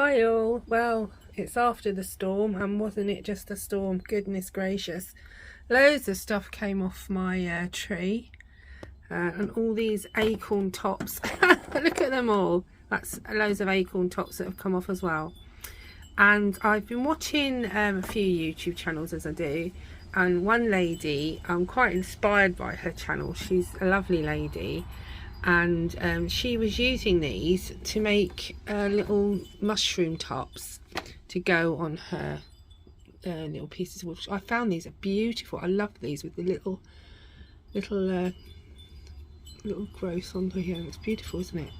Hi all. Well, it's after the storm, and wasn't it just a storm? Goodness gracious. Loads of stuff came off my tree, and all these acorn tops. Look at them all. That's loads of acorn tops that have come off as well. And I've been watching a few YouTube channels, as I do, and one lady, I'm quite inspired by her channel. She's a lovely lady, and she was using these to make little mushroom tops to go on her little pieces of wood. I found these are beautiful. I love these with the little growth on here. It's beautiful, isn't it?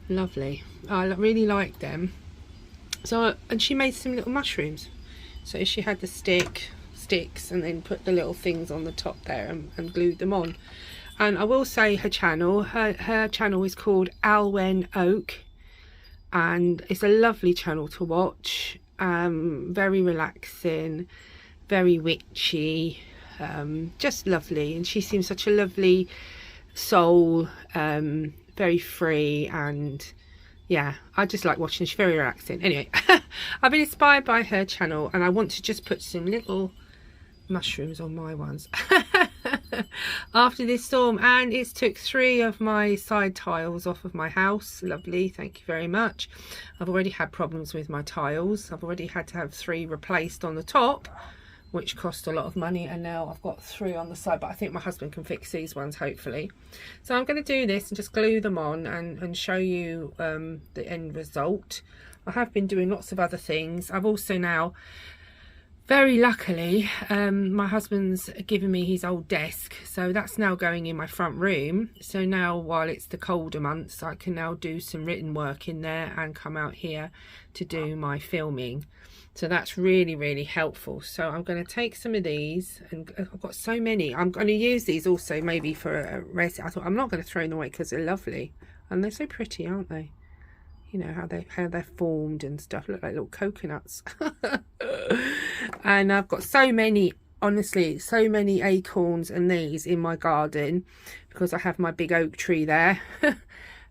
Lovely. I really like them. So, and she made some little mushrooms. So she had the sticks and then put the little things on the top there and glued them on. And I will say her channel is called Alwen Oak, and it's a lovely channel to watch. Very relaxing, very witchy, just lovely. And she seems such a lovely soul, very free, and yeah, I just like watching. She's very relaxing. Anyway, I've been inspired by her channel, and I want to just put some little mushrooms on my ones after this storm. And it's took 3 of my side tiles off of my house. Lovely, thank you very much. I've already had problems with my tiles. I've already had to have 3 replaced on the top, which cost a lot of money, and now I've got 3 on the side, but I think my husband can fix these ones, hopefully. So I'm going to do this and just glue them on and show you the end result. I have been doing lots of other things. I've also now, very luckily, my husband's given me his old desk, so that's now going in my front room. So now, while it's the colder months, I can now do some written work in there and come out here to do my filming. So that's really, really helpful. So I'm going to take some of these, and I've got so many. I'm going to use these also maybe for a resin. I thought I'm not going to throw them away because they're lovely and they're so pretty, aren't they? You know how they're formed and stuff. Look like little coconuts. And I've got so many, honestly, so many acorns and these in my garden because I have my big oak tree there.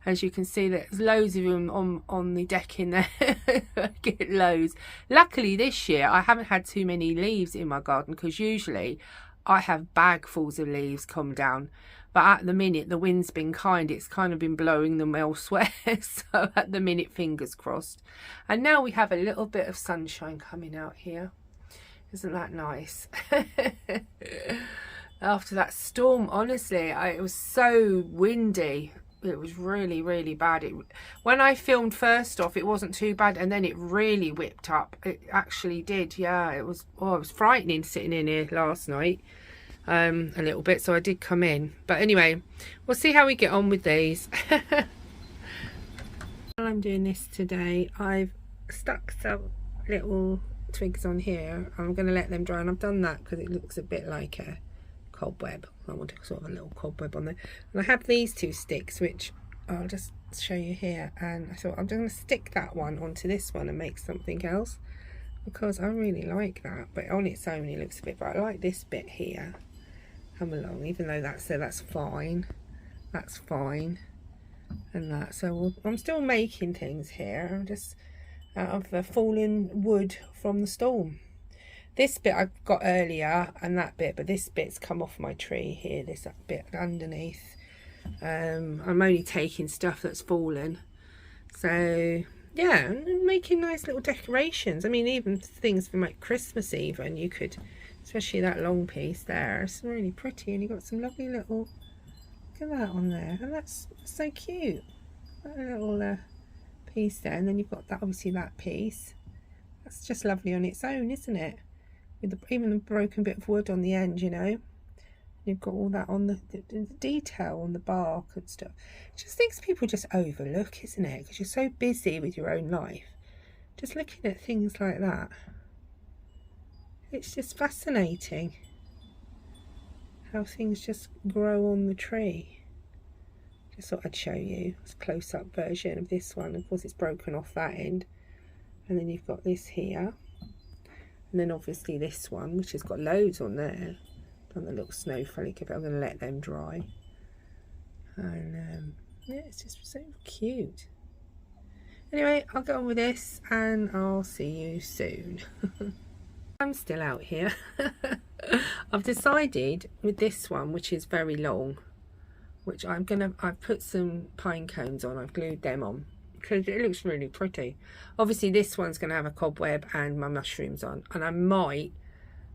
As you can see, there's loads of them on the deck in there. I get loads. Luckily this year I haven't had too many leaves in my garden, because usually I have bagfuls of leaves come down. But at the minute, the wind's been kind. It's kind of been blowing them elsewhere. So at the minute, fingers crossed. And now we have a little bit of sunshine coming out here. Isn't that nice? After that storm, honestly, it was so windy. It was really, really bad. When I filmed first off, it wasn't too bad, and then it really whipped up. It actually did. Yeah, it was frightening sitting in here last night. A little bit, so I did come in, but anyway, we'll see how we get on with these. While I'm doing this today, I've stuck some little twigs on here. I'm going to let them dry, and I've done that because it looks a bit like a cobweb. I want sort of a little cobweb on there, and I have these 2 sticks, which I'll just show you here, and I thought I'm just going to stick that one onto this one and make something else, because I really like that. But on its own it looks a bit, but I like this bit here come along, even though that's fine, and that. So I'm still making things here. I'm just out of the fallen wood from the storm. This bit I got earlier, and that bit, but this bit's come off my tree here, this bit underneath. I'm only taking stuff that's fallen. So yeah, and making nice little decorations. I mean, even things for like Christmas even, you could, especially that long piece there. It's really pretty, and you've got some lovely little, look at that on there, and that's so cute. That little piece there, and then you've got that, obviously that piece. That's just lovely on its own, isn't it? With even the broken bit of wood on the end, you know. You've got all that on the detail on the bark and stuff. Just things people just overlook, isn't it? Because you're so busy with your own life. Just looking at things like that, it's just fascinating how things just grow on the tree. Just thought I'd show you a close-up version of this one. Of course, it's broken off that end, and then you've got this here, and then obviously this one, which has got loads on there. Done the little snowflake of it. I'm going to let them dry, and yeah, it's just so cute. Anyway, I'll get on with this and I'll see you soon. I'm still out here. I've decided with this one, which is very long, which I've put some pine cones on. I've glued them on because it looks really pretty. Obviously this one's going to have a cobweb and my mushrooms on, and I might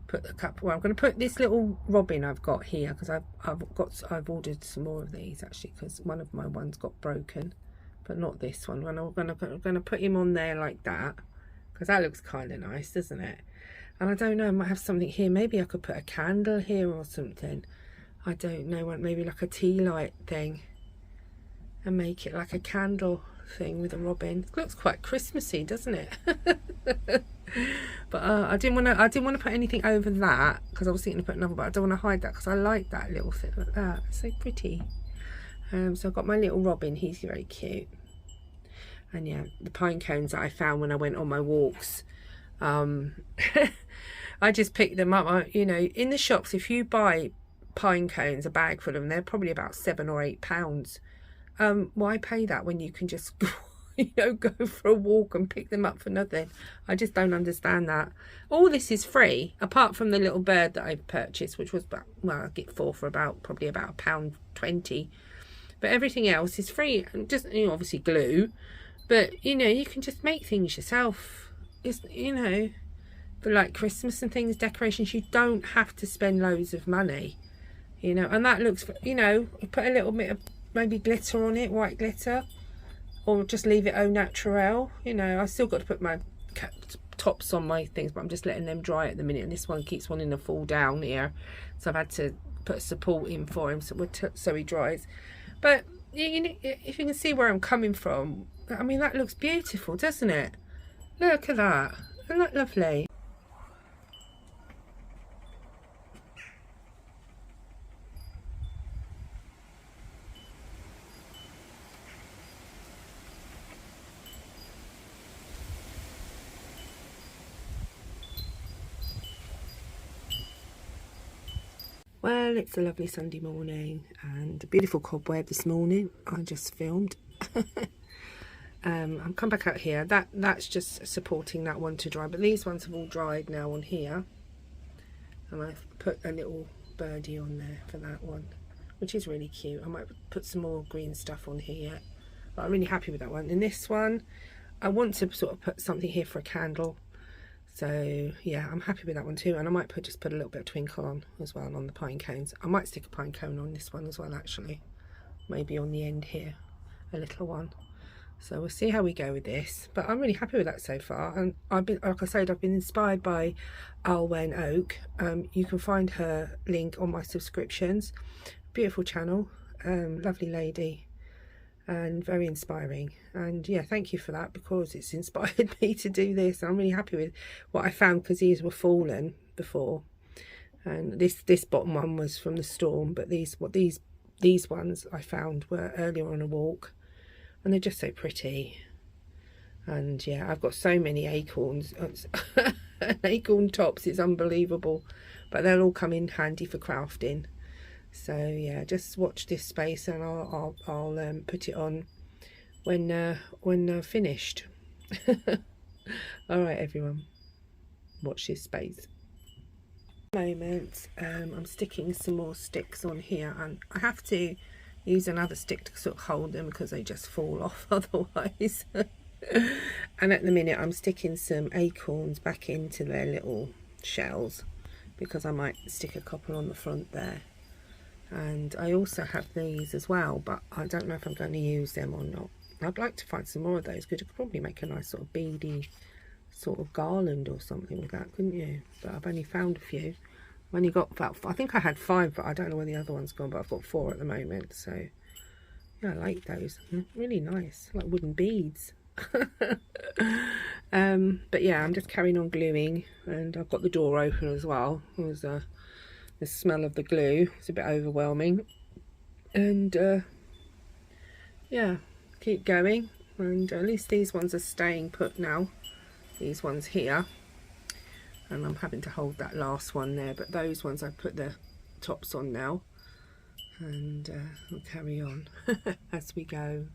put a couple. Well, I'm going to put this little robin I've got here because I've ordered some more of these actually, because one of my ones got broken, but not this one. And I'm going to put him on there like that because that looks kind of nice, doesn't it? And I don't know, I might have something here. Maybe I could put a candle here or something. I don't know, maybe like a tea light thing and make it like a candle thing with a robin. It looks quite Christmassy, doesn't it? But I didn't want to put anything over that because I was thinking to put another, but I don't want to hide that because I like that little thing like that. It's so pretty. So I've got my little robin. He's very cute. And yeah, the pine cones that I found when I went on my walks. I just picked them up. You know, in the shops, if you buy pine cones, a bag full of them, they're probably about £7 or £8. Why pay that when you can just you know, go for a walk and pick them up for nothing? I just don't understand that. All this is free apart from the little bird that I purchased, which was about, well, I get four for probably about £1.20, but everything else is free. And just, you know, obviously glue, but you know, you can just make things yourself. It's, you know, for like Christmas and things, decorations, you don't have to spend loads of money, you know. And that looks, you know, put a little bit of maybe glitter on it, white glitter, or just leave it au naturel. You know, I still got to put my tops on my things, but I'm just letting them dry at the minute, and this one keeps wanting to fall down here, so I've had to put support in for him so he dries. But you know, if you can see where I'm coming from, I mean, that looks beautiful, doesn't it? Look at that. Isn't that lovely? Well, it's a lovely Sunday morning and a beautiful cobweb this morning. I just filmed. I'll come back out here. That's just supporting that one to dry, but these ones have all dried now on here, and I've put a little birdie on there for that one, which is really cute. I might put some more green stuff on here, but I'm really happy with that one. And this one, I want to sort of put something here for a candle. So yeah, I'm happy with that one too. And I might just put a little bit of twinkle on as well on the pine cones. I might stick a pine cone on this one as well, actually. Maybe on the end here, a little one. So we'll see how we go with this. But I'm really happy with that so far. And I've been, like I said, I've been inspired by Alwen Oak. You can find her link on my subscriptions. Beautiful channel, lovely lady, and very inspiring. And yeah, thank you for that, because it's inspired me to do this. I'm really happy with what I found, because these were fallen before, and this bottom one was from the storm, but these ones I found were earlier on a walk, and they're just so pretty. And yeah, I've got so many acorns. Acorn tops, it's unbelievable, but they'll all come in handy for crafting. So yeah, just watch this space, and I'll put it on when finished. All right, everyone, watch this space. Moment, I'm sticking some more sticks on here, and I have to use another stick to sort of hold them because they just fall off otherwise. And at the minute I'm sticking some acorns back into their little shells, because I might stick a couple on the front there. And I also have these as well, but I don't know if I'm going to use them or not. I'd like to find some more of those, because you could probably make a nice sort of beady sort of garland or something with that, couldn't you? But I've only found a few. I've only got about, I think I had 5, but I don't know where the other one's gone, but I've got 4 at the moment. So yeah, I like those. Really nice, like wooden beads. But yeah, I'm just carrying on gluing, and I've got the door open as well. There's the smell of the glue. It's a bit overwhelming. And yeah, keep going. And at least these ones are staying put now, these ones here. And I'm having to hold that last one there, but those ones I've put the tops on now. And we'll carry on as we go.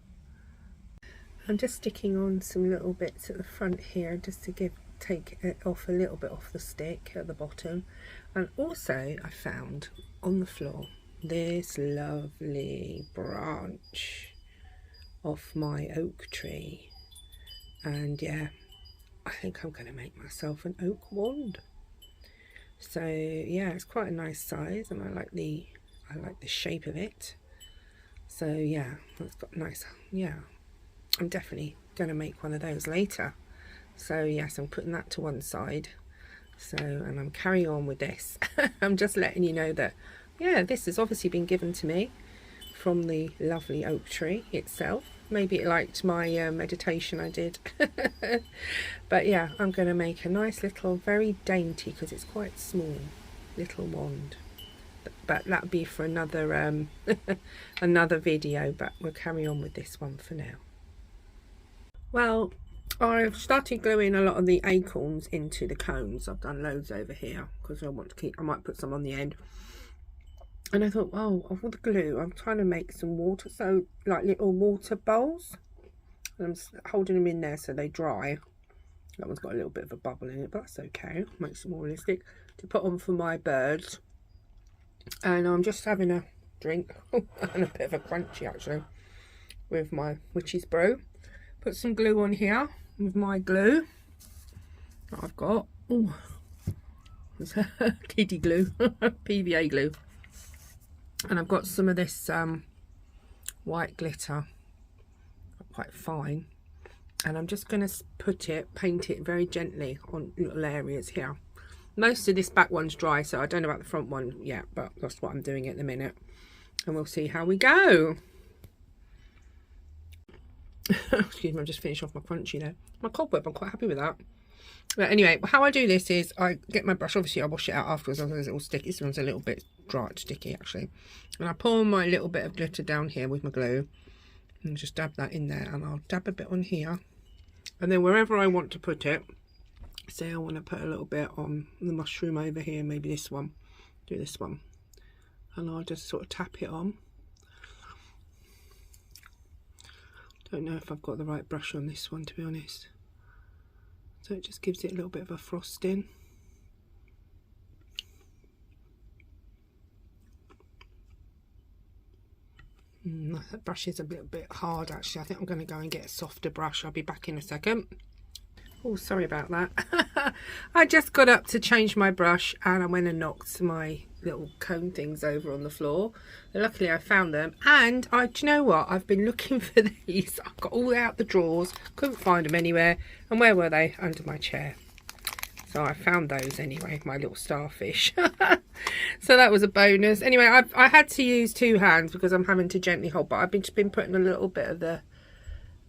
I'm just sticking on some little bits at the front here just to take it off a little bit off the stick at the bottom. And also I found on the floor this lovely branch off my oak tree, and yeah, I think I'm going to make myself an oak wand. So yeah, it's quite a nice size, and I like the shape of it. So yeah, it's got nice, yeah, I'm definitely going to make one of those later. So yes, I'm putting that to one side. So, and I'm carrying on with this. I'm just letting you know that, yeah, this has obviously been given to me from the lovely oak tree itself. Maybe it liked my meditation I did. But yeah, I'm going to make a nice little, very dainty, because it's quite small, little wand. But that'll be for another another video, but we'll carry on with this one for now. Well, I've started gluing a lot of the acorns into the cones. I've done loads over here because I want to keep, I might put some on the end. And I thought, oh, I want the glue. I'm trying to make some water, so like little water bowls. And I'm holding them in there so they dry. That one's got a little bit of a bubble in it, but that's okay. Makes it more realistic to put on for my birds. And I'm just having a drink and a bit of a crunchy actually with my witch's brew. Put some glue on here with my glue that I've got. Oh, it's kiddie glue, PVA glue. And I've got some of this white glitter, quite fine. And I'm just going to paint it very gently on little areas here. Most of this back one's dry, so I don't know about the front one yet, but that's what I'm doing at the minute. And we'll see how we go. Excuse me, I've just finished off my crunchy there. My cobweb, I'm quite happy with that. But anyway, how I do this is I get my brush, obviously I wash it out afterwards, otherwise it will stick. This one's a little bit dry, sticky actually. And I pour my little bit of glitter down here with my glue. And just dab that in there, and I'll dab a bit on here. And then wherever I want to put it, say I want to put a little bit on the mushroom over here, maybe this one, do this one. And I'll just sort of tap it on. Don't know if I've got the right brush on this one, to be honest. So it just gives it a little bit of a frosting. That brush is a little bit hard actually. I think I'm going to go and get a softer brush. I'll be back in a second. Oh, sorry about that. I just got up to change my brush and I went and knocked my little cone things over on the floor. But luckily I found them, and do you know what? I've been looking for these. I've got all out the drawers, couldn't find them anywhere. And where were they? Under my chair. So I found those anyway, my little starfish. So that was a bonus. Anyway, I had to use two hands because I'm having to gently hold, but I've just been putting a little bit of the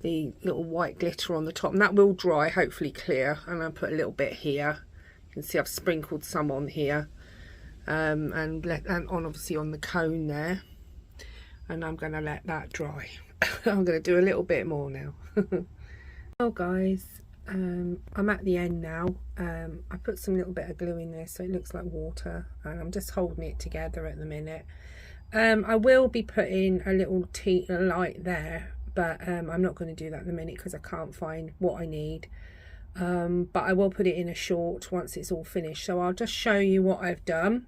little white glitter on the top, and that will dry, hopefully clear. And I'll put a little bit here. You can see I've sprinkled some on here, and on obviously on the cone there. And I'm going to let that dry. I'm going to do a little bit more now. Well guys, I'm at the end now. I put some little bit of glue in there so it looks like water, and I'm just holding it together at the minute. I will be putting a little light there, but I'm not going to do that in a minute because I can't find what I need. But I will put it in a short once it's all finished. So I'll just show you what I've done.